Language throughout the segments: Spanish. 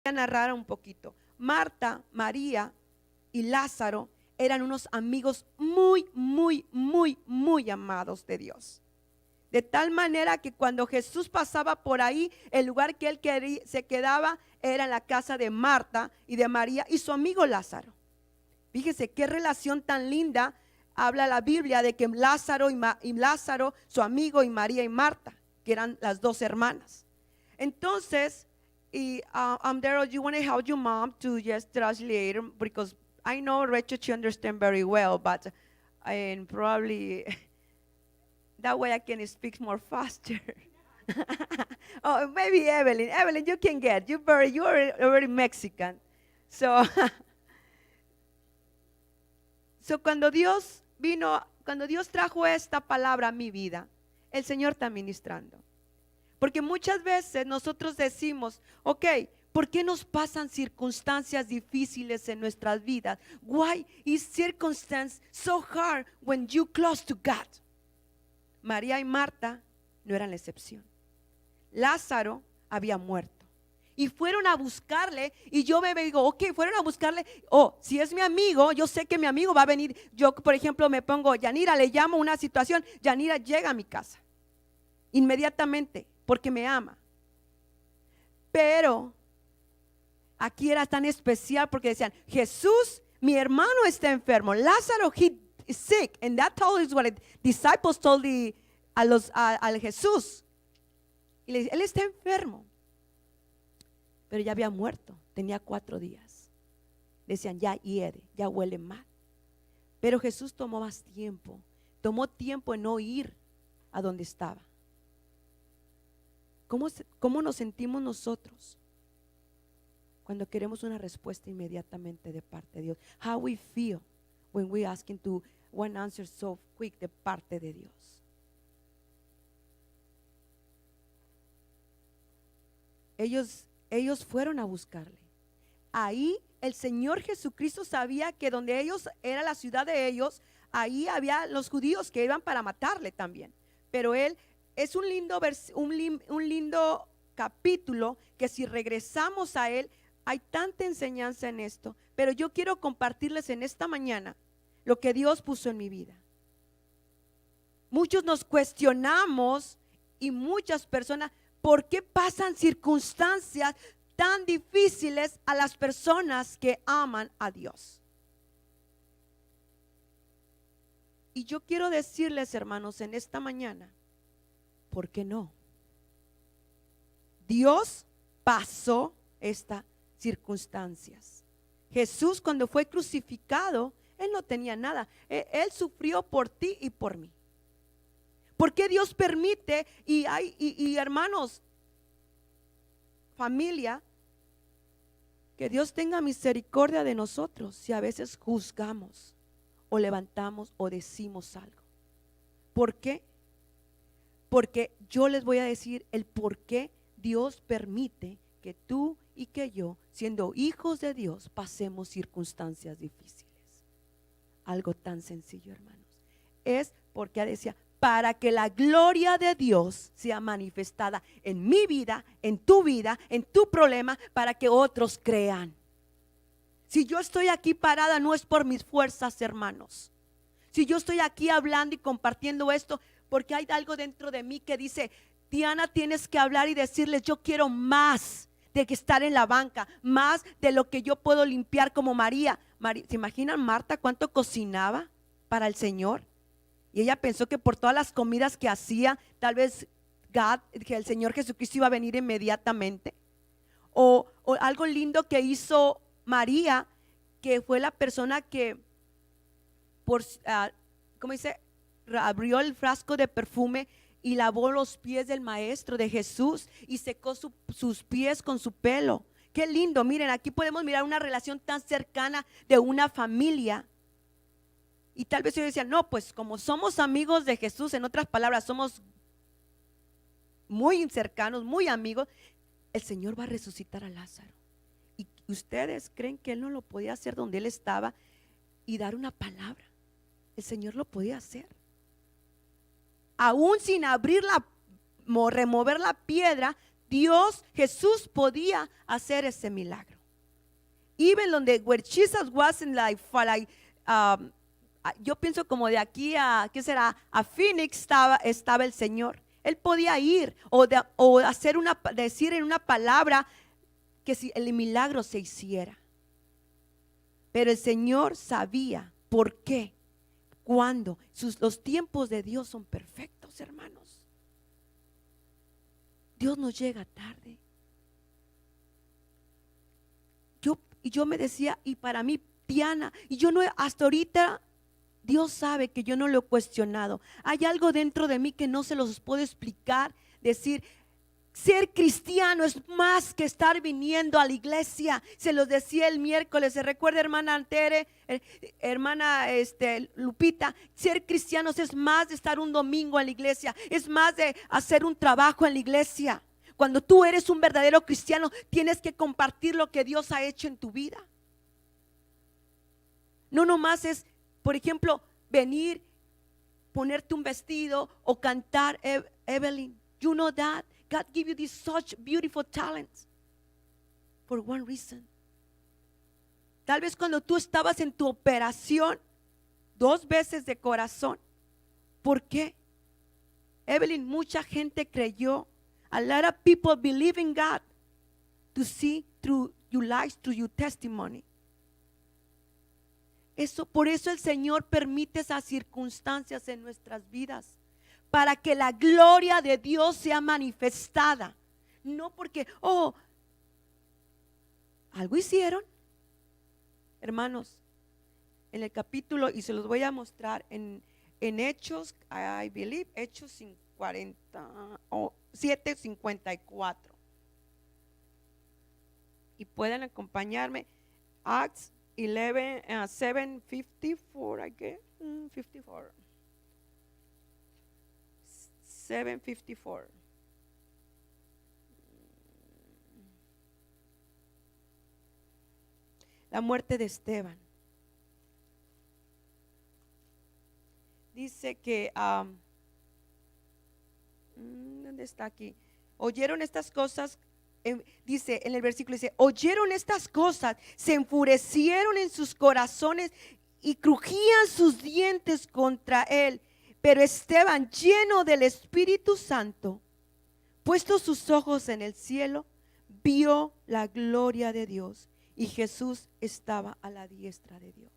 a narrar un poquito. Marta, María y Lázaro eran unos amigos muy, muy, muy, muy amados de Dios. De tal manera que cuando Jesús pasaba por ahí, el lugar que él se quedaba era en la casa de Marta y de María y su amigo Lázaro. Fíjese qué relación tan linda habla la Biblia de que Lázaro y Lázaro, su amigo, y María y Marta, que eran las dos hermanas. Entonces, Daryl, you want to help your mom to just translate, because I know Rachel, she understands very well, but and probably that way I can speak more faster. Oh, maybe Evelyn. Evelyn, you can get. You are already Mexican. So, cuando Dios trajo esta palabra a mi vida, el Señor está ministrando. Porque muchas veces nosotros decimos, ok, ¿por qué nos pasan circunstancias difíciles en nuestras vidas? Why is circumstance so hard when you close to God? María y Marta no eran la excepción. Lázaro había muerto y fueron a buscarle, y yo me digo, ok, fueron a buscarle. Si es mi amigo, yo sé que mi amigo va a venir. Yo, por ejemplo, me pongo, Yanira, le llamo una situación, Yanira llega a mi casa inmediatamente porque me ama. Pero aquí era tan especial porque decían, Jesús, mi hermano está enfermo, Lázaro, he is sick, and that told us what the disciples told a Jesús. Y le dice, él está enfermo, pero ya había muerto, tenía 4 días. Decían, ya hiede, ya huele mal. Pero Jesús tomó más tiempo, tomó tiempo en no ir a donde estaba. ¿Cómo nos sentimos nosotros cuando queremos una respuesta inmediatamente de parte de Dios? How we feel when we asking to one answer so quick de parte de Dios. Ellos fueron a buscarle. Ahí el Señor Jesucristo sabía que donde ellos era la ciudad de ellos, ahí había los judíos que iban para matarle también. Pero él es un lindo capítulo que si regresamos a él, hay tanta enseñanza en esto. Pero yo quiero compartirles en esta mañana lo que Dios puso en mi vida. Muchos nos cuestionamos y muchas personas, ¿por qué pasan circunstancias tan difíciles a las personas que aman a Dios? Y yo quiero decirles, hermanos, en esta mañana, ¿por qué no? Dios pasó estas circunstancias. Jesús, cuando fue crucificado, él no tenía nada. Él sufrió por ti y por mí. ¿Por qué Dios permite? Y hermanos, familia, que Dios tenga misericordia de nosotros si a veces juzgamos o levantamos o decimos algo. ¿Por qué? Porque yo les voy a decir el por qué Dios permite que tú y que yo, siendo hijos de Dios, pasemos circunstancias difíciles. Algo tan sencillo, hermanos. Es porque decía, para que la gloria de Dios sea manifestada en mi vida, en tu problema, para que otros crean. Si yo estoy aquí parada, no es por mis fuerzas, hermanos. Si yo estoy aquí hablando y compartiendo esto, porque hay algo dentro de mí que dice, Diana, tienes que hablar y decirles, yo quiero más de que estar en la banca, más de lo que yo puedo limpiar como María. ¿Se imaginan Marta cuánto cocinaba para el Señor? Y ella pensó que por todas las comidas que hacía, tal vez que el Señor Jesucristo iba a venir inmediatamente. O algo lindo que hizo María, que fue la persona que ¿cómo dice? Abrió el frasco de perfume y lavó los pies del maestro de Jesús y secó sus pies con su pelo. Qué lindo, miren, aquí podemos mirar una relación tan cercana de una familia. Y tal vez ellos decían, no, pues como somos amigos de Jesús, en otras palabras, somos muy cercanos, muy amigos, el Señor va a resucitar a Lázaro. ¿Y ustedes creen que él no lo podía hacer donde él estaba y dar una palabra? El Señor lo podía hacer. Aún sin remover la piedra, Jesús podía hacer ese milagro. Even donde where Jesus wasn't like, yo pienso como de aquí a, ¿qué será? A Phoenix estaba el Señor. Él podía ir o decir en una palabra que si el milagro se hiciera. Pero el Señor sabía por qué, cuándo. Los tiempos de Dios son perfectos, hermanos. Dios no llega tarde. Yo me decía, y para mí, Diana, y yo no, hasta ahorita, Dios sabe que yo no lo he cuestionado. Hay algo dentro de mí que no se los puedo explicar. Decir, ser cristiano es más que estar viniendo a la iglesia. Se los decía el miércoles. ¿Se recuerda, hermana Antere, hermana Lupita? Ser cristianos es más de estar un domingo en la iglesia. Es más de hacer un trabajo en la iglesia. Cuando tú eres un verdadero cristiano, tienes que compartir lo que Dios ha hecho en tu vida. No nomás es, por ejemplo, venir, ponerte un vestido o cantar. Evelyn, you know that God gave you this such beautiful talents for one reason. Tal vez cuando tú estabas en tu operación 2 veces de corazón. ¿Por qué? Evelyn, mucha gente creyó. A lot of people believe in God to see through your lives, through your testimony. Por eso el Señor permite esas circunstancias en nuestras vidas, para que la gloria de Dios sea manifestada. No porque, algo hicieron. Hermanos, en el capítulo, y se los voy a mostrar en Hechos, I believe, Hechos 7:54. Y pueden acompañarme. Acts 7:54, I guess. 54. 7:54. La muerte de Esteban. Dice que ¿dónde está aquí? Oyeron estas cosas. Dice en el versículo, dice, oyeron estas cosas, se enfurecieron en sus corazones y crujían sus dientes contra él. Pero Esteban, lleno del Espíritu Santo, puesto sus ojos en el cielo, vio la gloria de Dios y Jesús estaba a la diestra de Dios.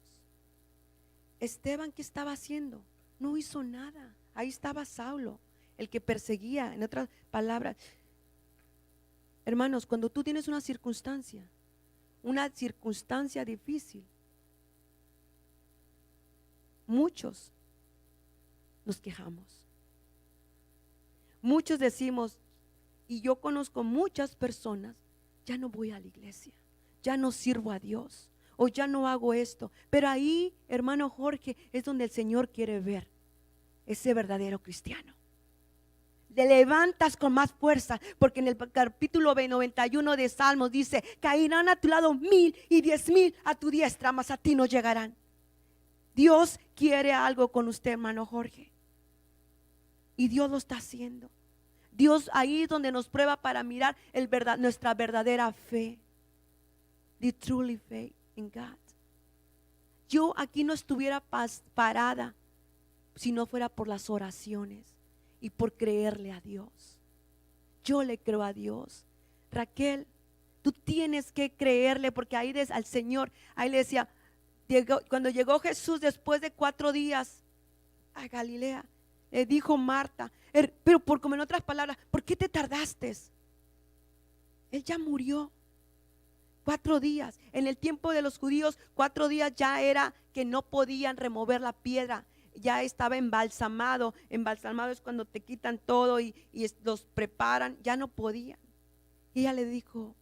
Esteban, ¿qué estaba haciendo? No hizo nada. Ahí estaba Saulo, el que perseguía. En otras palabras, hermanos, cuando tú tienes una circunstancia difícil, muchos nos quejamos. Muchos decimos, y yo conozco muchas personas, ya no voy a la iglesia, ya no sirvo a Dios, o ya no hago esto. Pero ahí, hermano Jorge, es donde el Señor quiere ver ese verdadero cristiano. Te levantas con más fuerza, porque en el capítulo 91 de Salmos dice, caerán a tu lado 1000 y 10,000 a tu diestra, mas a ti no llegarán. Dios quiere algo con usted, hermano Jorge, y Dios lo está haciendo. Dios ahí donde nos prueba para mirar nuestra verdadera fe. The truly faith in God. Yo aquí no estuviera parada si no fuera por las oraciones y por creerle a Dios. Yo le creo a Dios. Raquel, tú tienes que creerle, porque ahí al Señor, ahí le decía, cuando llegó Jesús después de 4 días a Galilea, le dijo Marta, pero como en otras palabras, ¿por qué te tardaste? Él ya murió. 4 días. En el tiempo de los judíos, 4 días ya era que no podían remover la piedra. Ya estaba embalsamado. Embalsamado es cuando te quitan todo y los preparan. Ya no podían. Y ella le dijo,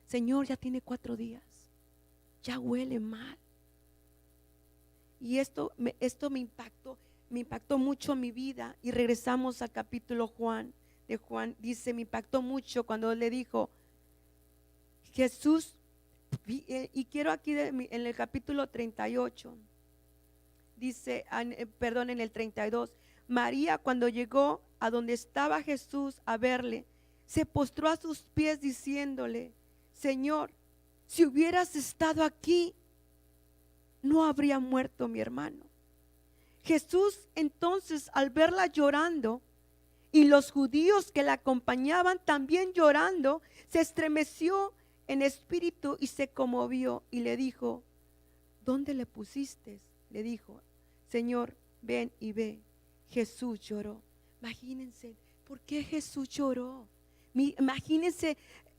Señor, ya tiene 4 días. Ya huele mal. Y esto me impactó mucho en mi vida. Y regresamos al capítulo de Juan. Dice, me impactó mucho cuando él le dijo, Jesús, y quiero aquí en el capítulo 38, dice, en el 32, María cuando llegó a donde estaba Jesús a verle, se postró a sus pies diciéndole: Señor, si hubieras estado aquí, no habría muerto mi hermano. Jesús entonces, al verla llorando, y los judíos que la acompañaban también llorando, se estremeció en espíritu y se conmovió y le dijo: ¿dónde le pusiste? Le dijo: Señor, ven y ve. Jesús lloró. Imagínense, ¿por qué Jesús lloró? Imagínense.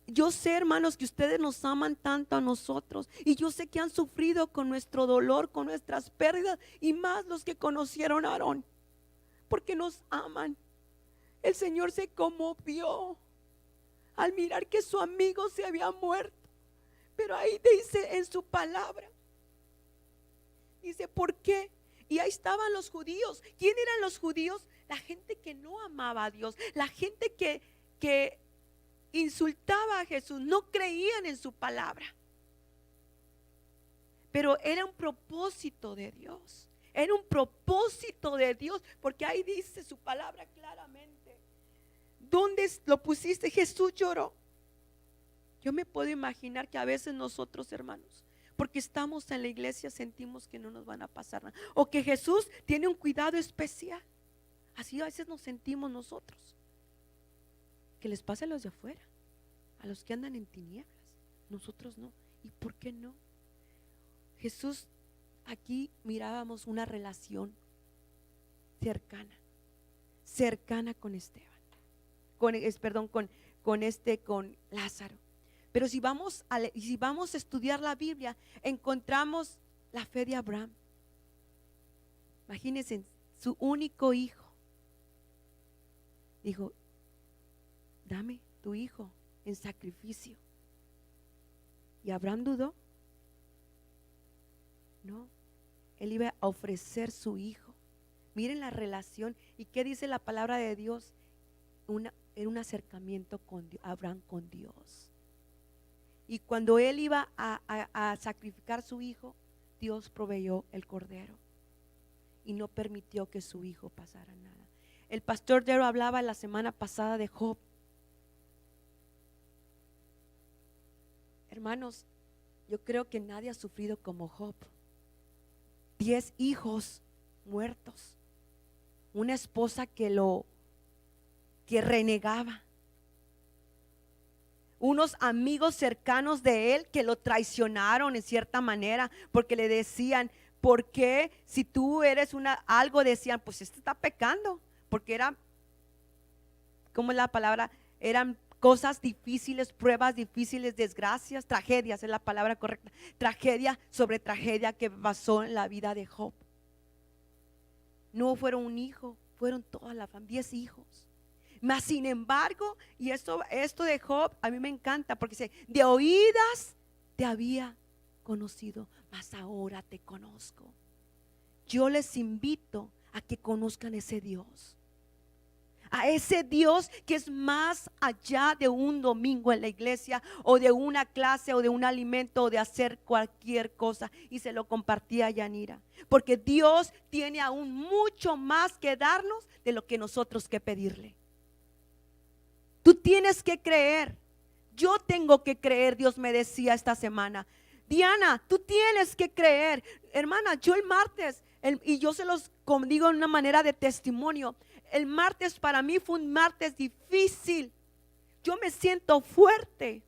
Yo sé, hermanos, que ustedes nos aman tanto a nosotros, y yo sé que han sufrido con nuestro dolor, con nuestras pérdidas, y más los que conocieron a Aarón, porque nos aman. El Señor se conmovió al mirar que su amigo se había muerto, pero ahí dice en su palabra, dice: ¿por qué? Y ahí estaban los judíos. ¿Quién eran los judíos? La gente que no amaba a Dios, la gente que insultaba a Jesús, no creían en su palabra. Pero era un propósito de Dios. Era un propósito de Dios, porque ahí dice su palabra claramente. ¿Dónde lo pusiste? Jesús lloró. Yo me puedo imaginar que a veces nosotros, hermanos, porque estamos en la iglesia, sentimos que no nos van a pasar nada, o que Jesús tiene un cuidado especial. Así a veces nos sentimos nosotros. Que les pase a los de afuera, a los que andan en tinieblas. Nosotros no. ¿Y por qué no? Jesús, aquí mirábamos una relación cercana con Esteban, con Lázaro. Pero si vamos a estudiar la Biblia, encontramos la fe de Abraham. Imagínense, su único hijo. Dijo: dame tu hijo en sacrificio. ¿Y Abraham dudó? No, él iba a ofrecer su hijo. Miren la relación. ¿Y qué dice la palabra de Dios? Era un acercamiento con Abraham con Dios. Y cuando él iba a sacrificar su hijo, Dios proveyó el cordero y no permitió que su hijo pasara nada. El pastor Dero hablaba la semana pasada de Job. Hermanos, yo creo que nadie ha sufrido como Job. 10 hijos muertos, una esposa que renegaba, unos amigos cercanos de él que lo traicionaron en cierta manera, porque le decían: ¿por qué si tú eres algo? Decían: pues este está pecando, porque era, ¿cómo es la palabra? Eran cosas difíciles, pruebas difíciles, desgracias, tragedias es la palabra correcta. Tragedia sobre tragedia que pasó en la vida de Job. No fueron un hijo, fueron toda la familia, 10 hijos. Mas sin embargo, y esto de Job a mí me encanta, porque dice: de oídas te había conocido, mas ahora te conozco. Yo les invito a que conozcan ese Dios, a ese Dios que es más allá de un domingo en la iglesia, o de una clase, o de un alimento, o de hacer cualquier cosa. Y se lo compartía a Yanira, porque Dios tiene aún mucho más que darnos de lo que nosotros que pedirle. Tú tienes que creer. Yo tengo que creer. Dios me decía esta semana: Diana, tú tienes que creer. Hermana, yo el martes, y yo se los digo en una manera de testimonio, el martes para mí fue un martes difícil. Yo me siento fuerte,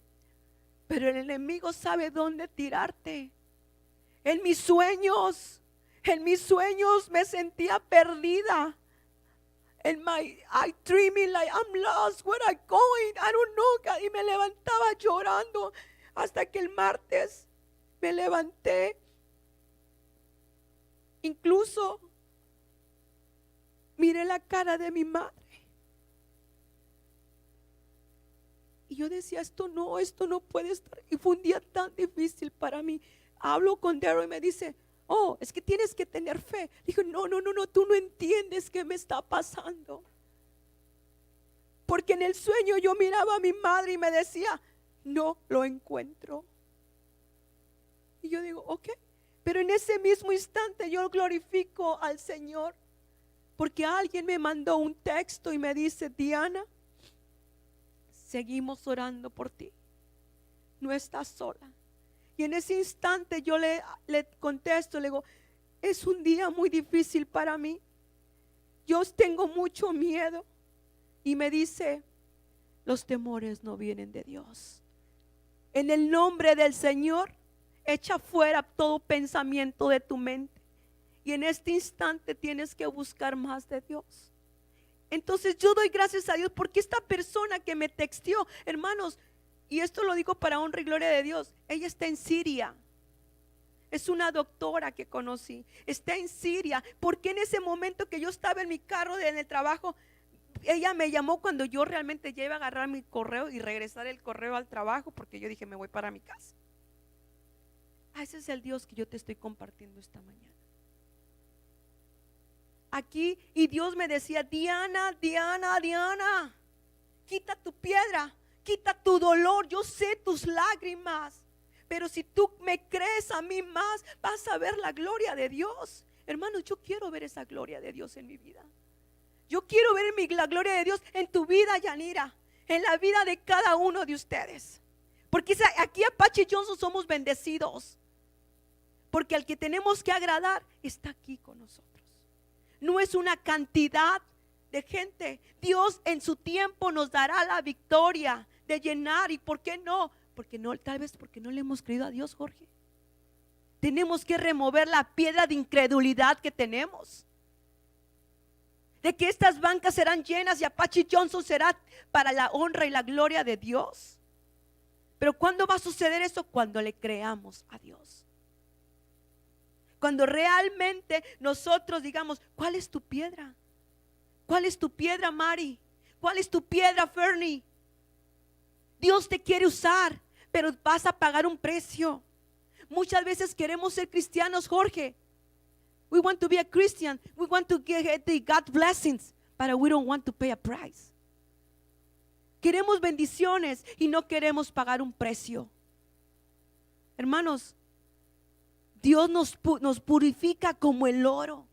pero el enemigo sabe dónde tirarte. En mis sueños me sentía perdida. I dreaming like I'm lost, where I going, I don't know. Y me levantaba llorando, hasta que el martes me levanté. Incluso miré la cara de mi madre y yo decía: esto no puede estar. Y fue un día tan difícil para mí. Hablo con Daryl y me dice: oh, es que tienes que tener fe. Dijo: no, tú no entiendes qué me está pasando. Porque en el sueño yo miraba a mi madre y me decía: no lo encuentro. Y yo digo: ok. Pero en ese mismo instante yo glorifico al Señor. porque alguien me mandó un texto y me dice: Diana, seguimos orando por ti, no estás sola. Y en ese instante yo le contesto, le digo: es un día muy difícil para mí, yo tengo mucho miedo. Y me dice: los temores no vienen de Dios. En el nombre del Señor, echa fuera todo pensamiento de tu mente. Y en este instante tienes que buscar más de Dios. Entonces yo doy gracias a Dios porque esta persona que me texteó, hermanos, y esto lo digo para honra y gloria de Dios, ella está en Siria. Es una doctora que conocí, está en Siria, porque en ese momento que yo estaba en mi carro en el trabajo, ella me llamó cuando yo realmente ya iba a agarrar mi correo y regresar el correo al trabajo, porque yo dije: me voy para mi casa. Ese es el Dios que yo te estoy compartiendo esta mañana. Aquí, y Dios me decía: Diana, Diana, Diana, quita tu piedra, quita tu dolor, yo sé tus lágrimas, pero si tú me crees a mí más, vas a ver la gloria de Dios. Hermano, yo quiero ver esa gloria de Dios en mi vida. Yo quiero ver la gloria de Dios en tu vida, Yanira, en la vida de cada uno de ustedes. Porque aquí Apache Johnson somos bendecidos, porque al que tenemos que agradar está aquí con nosotros. No es una cantidad de gente. Dios en su tiempo nos dará la victoria de llenar. ¿Y por qué no? Porque no, tal vez porque no le hemos creído a Dios, Jorge. Tenemos que remover la piedra de incredulidad que tenemos, de que estas bancas serán llenas y Apache Johnson será para la honra y la gloria de Dios. Pero ¿cuándo va a suceder eso? Cuando le creamos a Dios. Cuando realmente nosotros digamos: ¿cuál es tu piedra? ¿Cuál es tu piedra, Mari? ¿Cuál es tu piedra, Fernie? Dios te quiere usar, pero vas a pagar un precio. Muchas veces queremos ser cristianos, Jorge. We want to be a Christian. We want to get the God blessings, but we don't want to pay a price. Queremos bendiciones y no queremos pagar un precio. Hermanos, Dios nos purifica como el oro,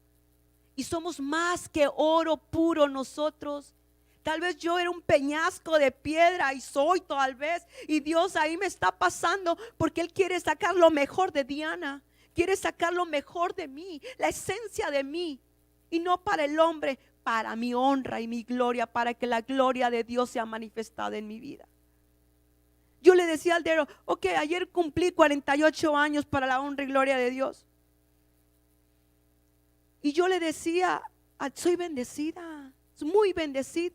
y somos más que oro puro nosotros. Tal vez yo era un peñasco de piedra, y soy tal vez, y Dios ahí me está pasando porque Él quiere sacar lo mejor de Diana, quiere sacar lo mejor de mí, la esencia de mí, y no para el hombre, para mi honra y mi gloria, para que la gloria de Dios sea manifestada en mi vida. Yo le decía al Dero: ok, ayer cumplí 48 años para la honra y gloria de Dios. Y yo le decía: soy bendecida, muy bendecida.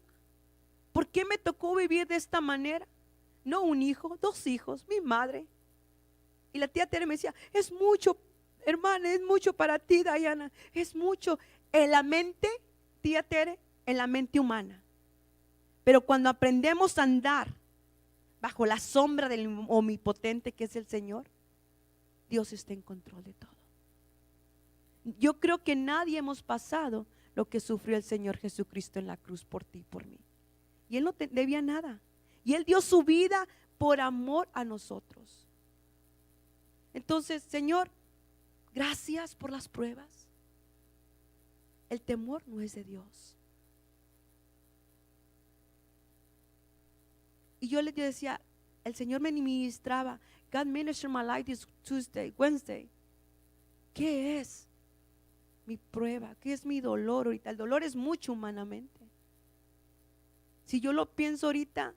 ¿Por qué me tocó vivir de esta manera? No un hijo, 2 hijos, mi madre. Y la tía Tere me decía: es mucho, hermana, es mucho para ti, Diana, es mucho. En la mente, tía Tere, en la mente humana. Pero cuando aprendemos a andar bajo la sombra del omnipotente que es el Señor, Dios está en control de todo. Yo creo que nadie hemos pasado lo que sufrió el Señor Jesucristo en la cruz por ti y por mí. Y Él no debía nada, y Él dio su vida por amor a nosotros. Entonces, Señor, gracias por las pruebas. El temor no es de Dios. Y yo le decía, el Señor me ministraba: God ministered my life this Wednesday. ¿Qué es mi prueba? ¿Qué es mi dolor ahorita? El dolor es mucho humanamente. Si yo lo pienso ahorita,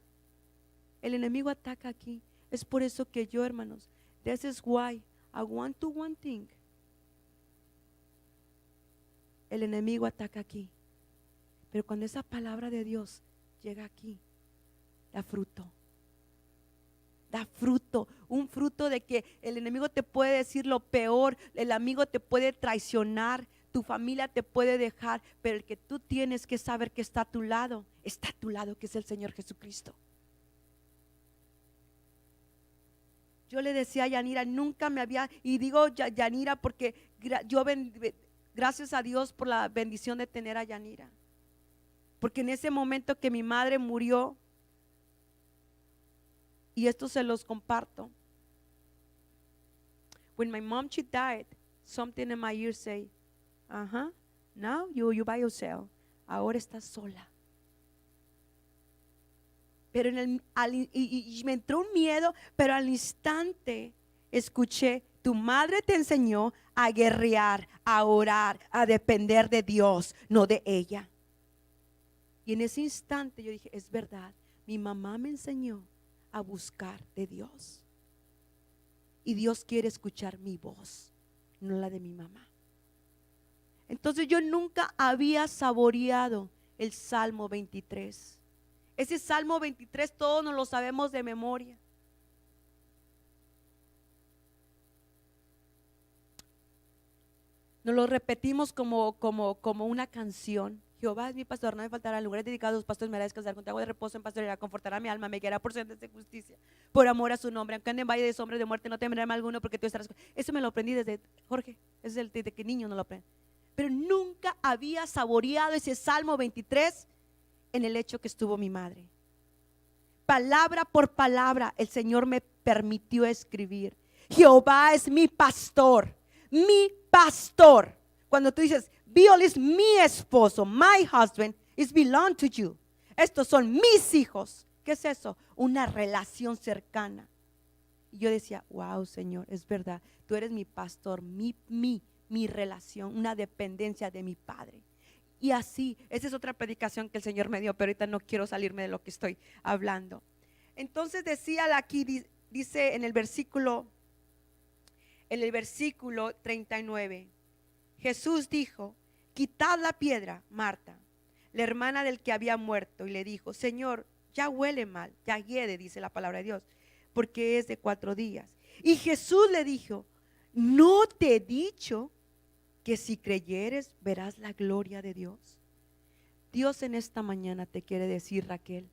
el enemigo ataca aquí. Es por eso que yo, hermanos, this is why I want to one thing. El enemigo ataca aquí, pero cuando esa palabra de Dios llega aquí, da fruto. Da fruto, un fruto de que el enemigo te puede decir lo peor, el amigo te puede traicionar, tu familia te puede dejar, pero el que tú tienes que saber que está a tu lado, que es el Señor Jesucristo. Yo le decía a Yanira, nunca me había, y digo Yanira porque yo gracias a Dios por la bendición de tener a Yanira, porque en ese momento que mi madre murió, y esto se los comparto, when my mom she died, something in my ear say, Now you by yourself. Ahora estás sola. Pero y me entró un miedo, pero al instante escuché, tu madre te enseñó a guerrear, a orar, a depender de Dios, no de ella. Y en ese instante yo dije, es verdad, mi mamá me enseñó a buscar de Dios. Y Dios quiere escuchar mi voz, no la de mi mamá. Entonces yo nunca había saboreado el Salmo 23. Ese Salmo 23 todos nos lo sabemos de memoria. Nos lo repetimos como una canción. Jehová es mi pastor, no me faltará. En lugares dedicados a los pastores me hará descansar. Con agua de reposo en pastoreará, confortará mi alma, me guiará por sendas de justicia, por amor a su nombre. Aunque ande en valle de sombra de muerte, no temeré mal alguno, porque tú estarás. Eso me lo aprendí desde Jorge, es desde que niño no lo aprendí. Pero nunca había saboreado ese Salmo 23 en el hecho que estuvo mi madre. Palabra por palabra el Señor me permitió escribir. Jehová es mi pastor, mi pastor. Cuando tú dices, Bill es mi esposo, my husband is belong to you. Estos son mis hijos. ¿Qué es eso? Una relación cercana. Y yo decía, wow, Señor, es verdad. Tú eres mi pastor, mi relación, una dependencia de mi Padre. Y así, esa es otra predicación que el Señor me dio, pero ahorita no quiero salirme de lo que estoy hablando. Entonces decía aquí, dice en el versículo 39, Jesús dijo, quitad la piedra. Marta, la hermana del que había muerto, y le dijo, Señor, ya huele mal, ya hiede, dice la palabra de Dios, porque es de 4 días. Y Jesús le dijo, ¿no te he dicho que si creyeres verás la gloria de Dios? Dios en esta mañana te quiere decir, Raquel,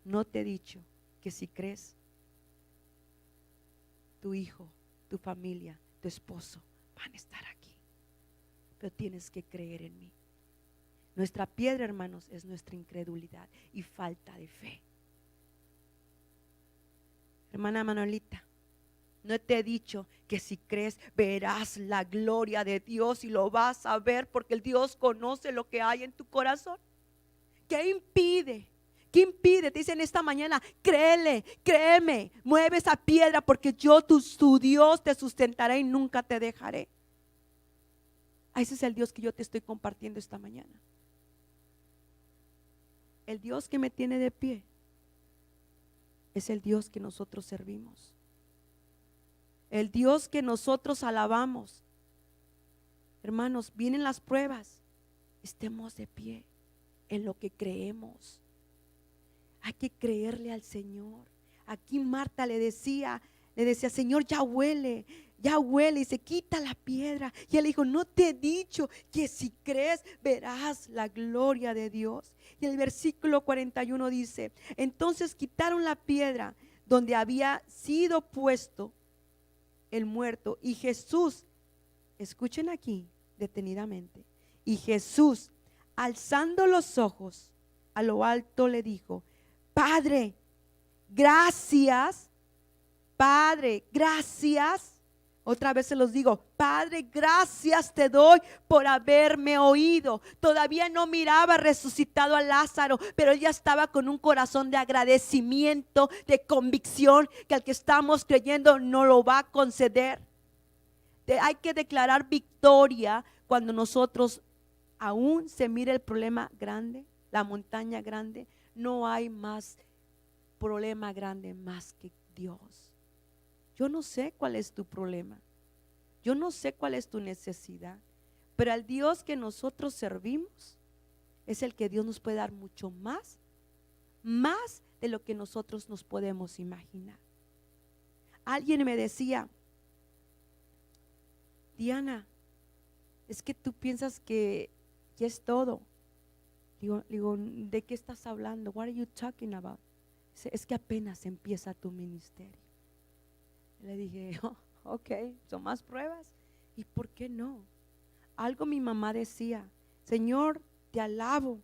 no te he dicho que si crees, tu hijo, tu familia, tu esposo van a estar aquí, pero tienes que creer en mí. Nuestra piedra, hermanos, es nuestra incredulidad y falta de fe. Hermana Manuelita, no te he dicho que si crees verás la gloria de Dios y lo vas a ver, porque el Dios conoce lo que hay en tu corazón. ¿Qué impide? ¿Qué impide? Te dicen esta mañana, créele, créeme, mueve esa piedra, porque yo tu Dios te sustentaré y nunca te dejaré. Ese es el Dios que yo te estoy compartiendo esta mañana. El Dios que me tiene de pie es el Dios que nosotros servimos, el Dios que nosotros alabamos. Hermanos, vienen las pruebas, estemos de pie en lo que creemos. Hay que creerle al Señor. Aquí Marta le decía, Señor, ya huele, y se quita la piedra. Y él dijo, no te he dicho que si crees verás la gloria de Dios. Y el versículo 41 dice, entonces quitaron la piedra donde había sido puesto el muerto, y Jesús, escuchen aquí detenidamente, y Jesús, alzando los ojos a lo alto, le dijo, Padre, gracias. Padre, gracias. Otra vez se los digo, Padre, gracias te doy por haberme oído. Todavía no miraba resucitado a Lázaro, pero él ya estaba con un corazón de agradecimiento, de convicción, que al que estamos creyendo no lo va a conceder. Hay que declarar victoria cuando nosotros, aún se mire el problema grande, la montaña grande, no hay más problema grande más que Dios. Yo no sé cuál es tu problema, yo no sé cuál es tu necesidad, pero al Dios que nosotros servimos es el que Dios nos puede dar mucho más de lo que nosotros nos podemos imaginar. Alguien me decía, Diana, es que tú piensas que es todo. Digo, ¿de qué estás hablando? What are you talking about? Es que apenas empieza tu ministerio. Le dije, ok, son más pruebas. ¿Y por qué no? Algo mi mamá decía, Señor, te alabo.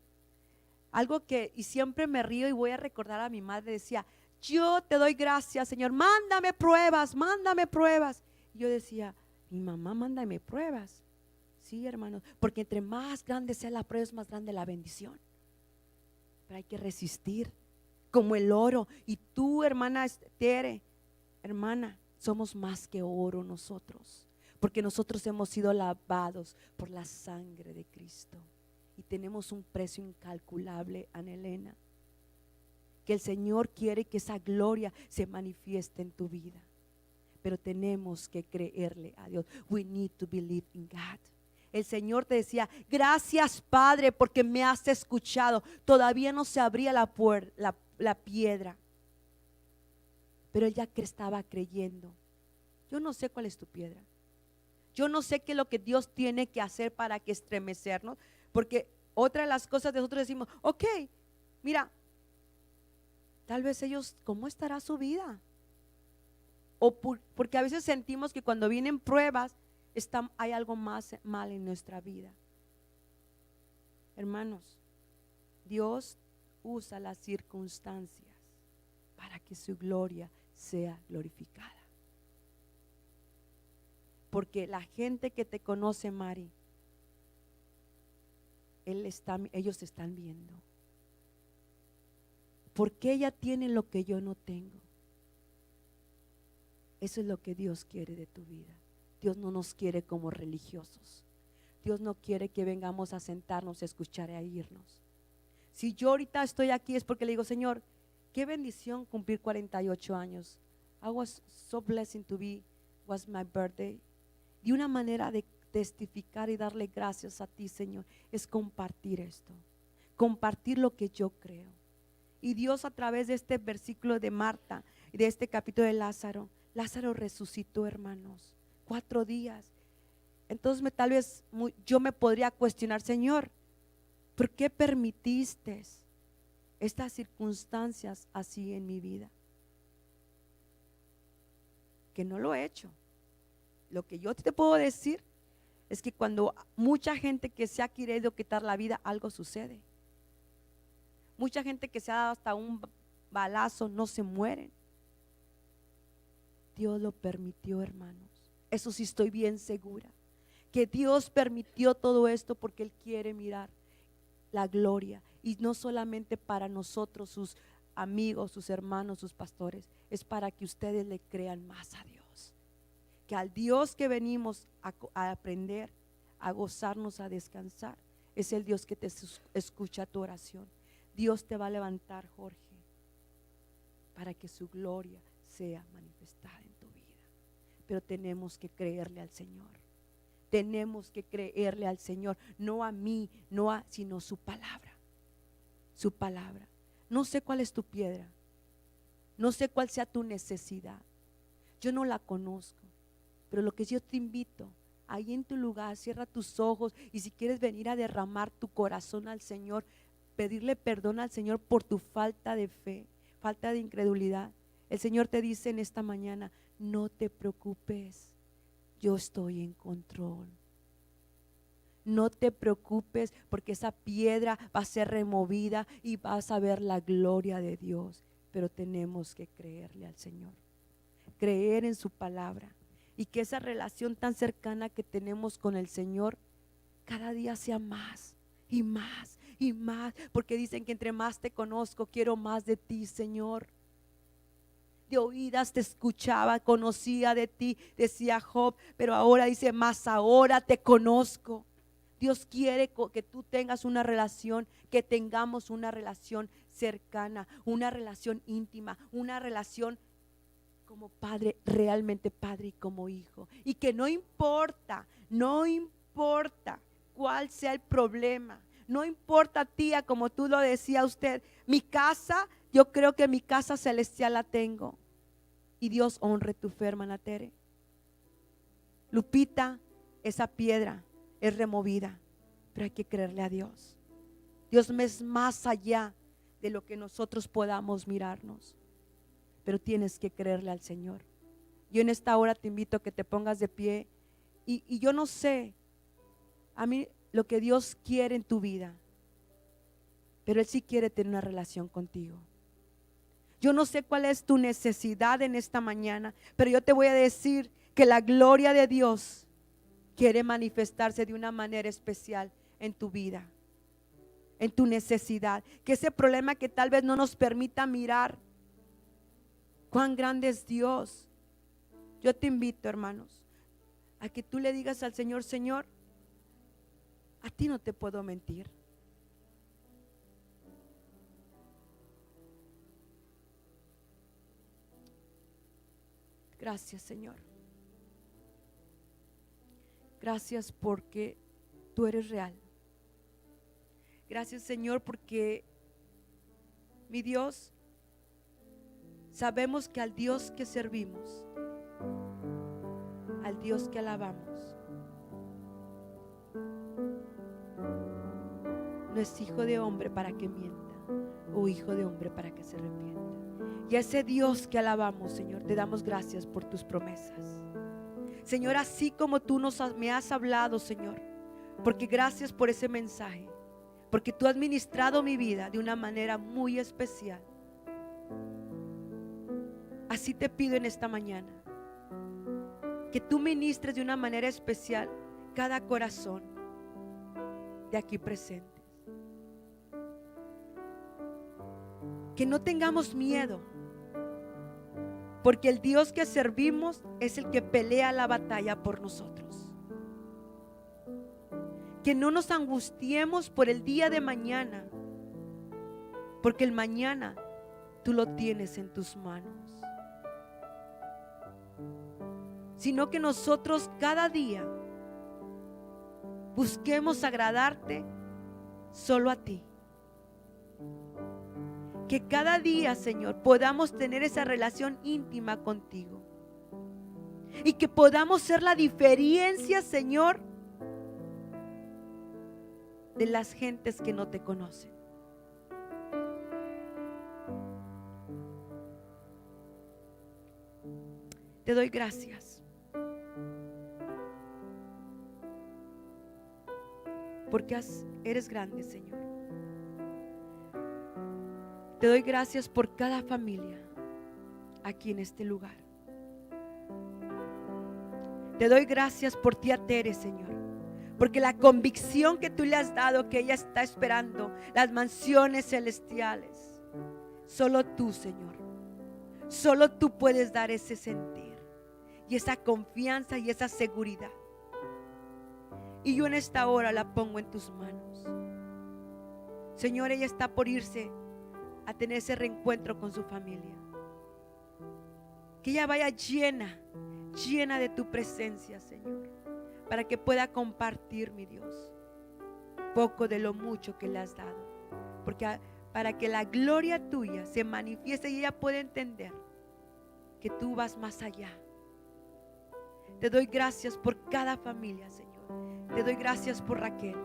Algo que, y siempre me río y voy a recordar a mi madre, decía, yo te doy gracias, Señor, mándame pruebas, mándame pruebas. Y yo decía, mi mamá, mándame pruebas. Sí, hermanos, porque entre más grande sea la prueba, es más grande la bendición. Pero hay que resistir como el oro. Y tú, hermana Tere, hermana, somos más que oro nosotros, porque nosotros hemos sido lavados por la sangre de Cristo y tenemos un precio incalculable, Ana Elena, que el Señor quiere que esa gloria se manifieste en tu vida. Pero tenemos que creerle a Dios. We need to believe in God. El Señor te decía: gracias, Padre, porque me has escuchado. Todavía no se abría la piedra, pero él ya que estaba creyendo. Yo no sé cuál es tu piedra. Yo no sé qué es lo que Dios tiene que hacer para que estremecernos. Porque otra de las cosas de nosotros decimos: ok, mira, tal vez ellos, ¿cómo estará su vida? Porque a veces sentimos que cuando vienen pruebas hay algo más mal en nuestra vida. Hermanos, Dios usa las circunstancias para que su gloria sea glorificada. Porque la gente que te conoce, Mari, ellos están viendo. Porque ella tiene lo que yo no tengo. Eso es lo que Dios quiere de tu vida. Dios no nos quiere como religiosos. Dios no quiere que vengamos a sentarnos, a escuchar y a irnos. Si yo ahorita estoy aquí es porque le digo: Señor, qué bendición cumplir 48 años. I was so blessed to be, was my birthday. Y una manera de testificar y darle gracias a ti, Señor, es compartir esto, compartir lo que yo creo. Y Dios, a través de este versículo de Marta y de este capítulo de Lázaro resucitó, hermanos, 4 días. Entonces tal vez yo me podría cuestionar: Señor, ¿por qué permitiste estas circunstancias así en mi vida? Que no lo he hecho. Lo que yo te puedo decir es que cuando mucha gente que se ha querido quitar la vida, algo sucede. Mucha gente que se ha dado hasta un balazo no se mueren. Dios lo permitió, hermanos. Eso sí estoy bien segura, que Dios permitió todo esto porque Él quiere mirar la gloria. Y no solamente para nosotros, sus amigos, sus hermanos, sus pastores, es para que ustedes le crean más a Dios. Que al Dios que venimos a aprender, a gozarnos, a descansar, es el Dios que te escucha tu oración. Dios te va a levantar, Jorge, para que su gloria sea manifestada en tu vida. Pero tenemos que creerle al Señor. Tenemos que creerle al Señor, no a mí, sino su palabra. Su palabra. No sé cuál es tu piedra, no sé cuál sea tu necesidad, yo no la conozco, pero lo que yo te invito, ahí en tu lugar, cierra tus ojos, y si quieres venir a derramar tu corazón al Señor, pedirle perdón al Señor por tu falta de fe, falta de incredulidad. El Señor te dice en esta mañana: no te preocupes, yo estoy en control. No te preocupes, porque esa piedra va a ser removida y vas a ver la gloria de Dios. Pero tenemos que creerle al Señor, creer en su palabra, y que esa relación tan cercana que tenemos con el Señor cada día sea más y más y más, porque dicen que entre más te conozco, quiero más de ti, Señor. De oídas te escuchaba, conocía de ti, decía Job, pero ahora dice: más ahora te conozco. Dios quiere que tú tengas una relación, que tengamos una relación cercana, una relación íntima, una relación como padre, realmente padre, y como hijo. Y que no importa cuál sea el problema, no importa, tía, como tú lo decía usted, mi casa, yo creo que mi casa celestial la tengo. Y Dios honre tu fe, hermana Tere. Lupita, esa piedra es removida, pero hay que creerle a Dios. Dios es más allá de lo que nosotros podamos mirarnos, pero tienes que creerle al Señor. Yo en esta hora te invito a que te pongas de pie, y yo no sé a mí lo que Dios quiere en tu vida, pero Él sí quiere tener una relación contigo. Yo no sé cuál es tu necesidad en esta mañana, pero yo te voy a decir que la gloria de Dios quiere manifestarse de una manera especial en tu vida, en tu necesidad. Que ese problema que tal vez no nos permita mirar cuán grande es Dios. Yo te invito, hermanos, a que tú le digas al Señor: Señor, a ti no te puedo mentir. Gracias, Señor. Gracias porque tú eres real. Gracias, Señor, porque, mi Dios, sabemos que al Dios que servimos, al Dios que alabamos, no es hijo de hombre para que mienta, o hijo de hombre para que se arrepienta. Y a ese Dios que alabamos, Señor, te damos gracias por tus promesas. Señor, así como tú me has hablado, Señor, porque gracias por ese mensaje, porque tú has ministrado mi vida de una manera muy especial. Así te pido en esta mañana, que tú ministres de una manera especial cada corazón de aquí presentes. Que no tengamos miedo, porque el Dios que servimos es el que pelea la batalla por nosotros. Que no nos angustiemos por el día de mañana, porque el mañana tú lo tienes en tus manos. Sino que nosotros cada día busquemos agradarte solo a ti. Que cada día, Señor, podamos tener esa relación íntima contigo. Y que podamos ser la diferencia, Señor, de las gentes que no te conocen. Te doy gracias porque eres grande, Señor. Te doy gracias por cada familia aquí en este lugar. Te doy gracias por tía Tere, Señor, porque la convicción que tú le has dado, que ella está esperando las mansiones celestiales, solo tú, Señor, solo tú puedes dar ese sentir y esa confianza y esa seguridad. Y yo en esta hora la pongo en tus manos, Señor. Ella está por irse a tener ese reencuentro con su familia. Que ella vaya llena de tu presencia, Señor, para que pueda compartir, mi Dios, poco de lo mucho que le has dado, porque para que la gloria tuya se manifieste y ella pueda entender que tú vas más allá. Te doy gracias por cada familia, Señor. Te doy gracias por Raquel.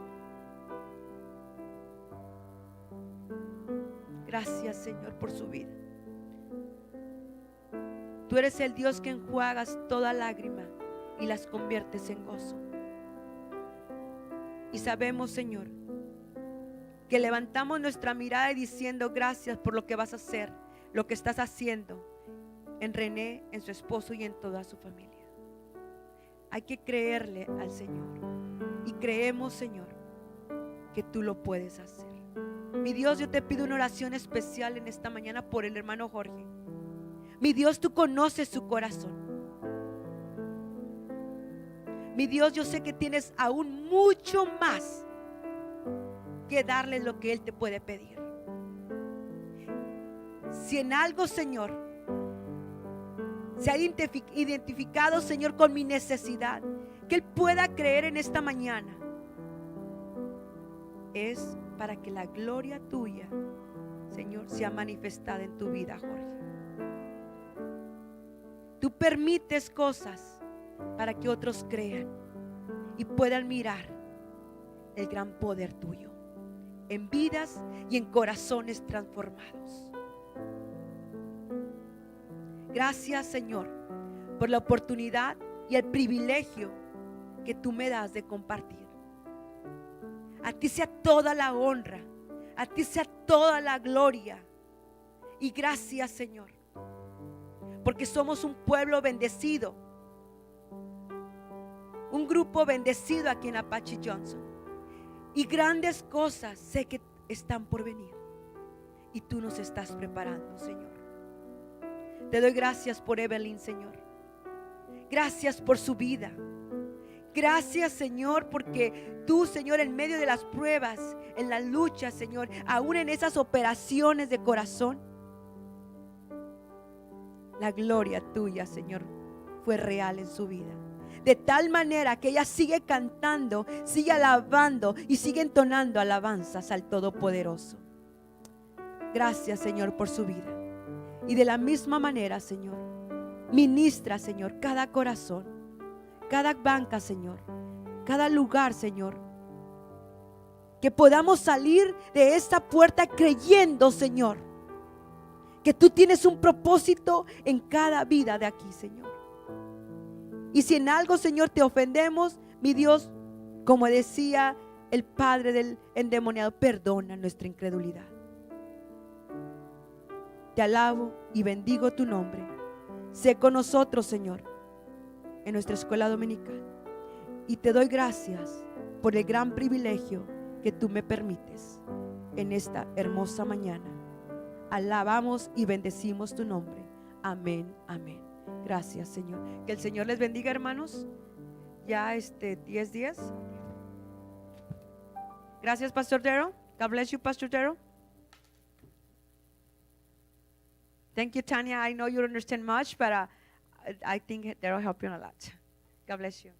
Gracias, Señor, por su vida. Tú eres el Dios que enjuagas toda lágrima y las conviertes en gozo. Y sabemos, Señor, que levantamos nuestra mirada y diciendo: gracias por lo que vas a hacer, lo que estás haciendo en René, en su esposo y en toda su familia. Hay que creerle al Señor, y creemos, Señor, que tú lo puedes hacer. Mi Dios, yo te pido una oración especial en esta mañana por el hermano Jorge. Mi Dios, tú conoces su corazón. Mi Dios, yo sé que tienes aún mucho más que darle lo que él te puede pedir. Si en algo, Señor, se ha identificado, Señor, con mi necesidad, que él pueda creer en esta mañana, es para que la gloria tuya, Señor, sea manifestada en tu vida, Jorge. Tú permites cosas para que otros crean y puedan mirar el gran poder tuyo en vidas y en corazones transformados. Gracias, Señor, por la oportunidad y el privilegio que tú me das de compartir. A ti sea toda la honra, a ti sea toda la gloria. Y gracias, Señor, porque somos un pueblo bendecido, un grupo bendecido aquí en Apache Johnson. Y grandes cosas sé que están por venir. Y tú nos estás preparando, Señor. Te doy gracias por Evelyn, Señor. Gracias por su vida. Gracias, Señor, porque tú, Señor, en medio de las pruebas, en la lucha, Señor, aún en esas operaciones de corazón, la gloria tuya, Señor, fue real en su vida. De tal manera que ella sigue cantando, sigue alabando y sigue entonando alabanzas al Todopoderoso. Gracias, Señor, por su vida. Y de la misma manera, Señor, ministra, Señor, cada corazón, cada banca, Señor, cada lugar, Señor. Que podamos salir de esta puerta creyendo, Señor, que tú tienes un propósito en cada vida de aquí, Señor. Y si en algo, Señor, te ofendemos, mi Dios, como decía el padre del endemoniado, perdona nuestra incredulidad. Te alabo y bendigo tu nombre. Sé con nosotros, Señor, en nuestra escuela dominical. Y te doy gracias por el gran privilegio que tú me permites en esta hermosa mañana. Alabamos y bendecimos tu nombre. Amén, amén. Gracias, Señor. Que el Señor les bendiga, hermanos. Ya 10 días. Gracias, Pastor Darrell. God bless you, Pastor Darrell. Thank you, Tanya. I know you don't understand much, but I think that'll help you a lot. God bless you.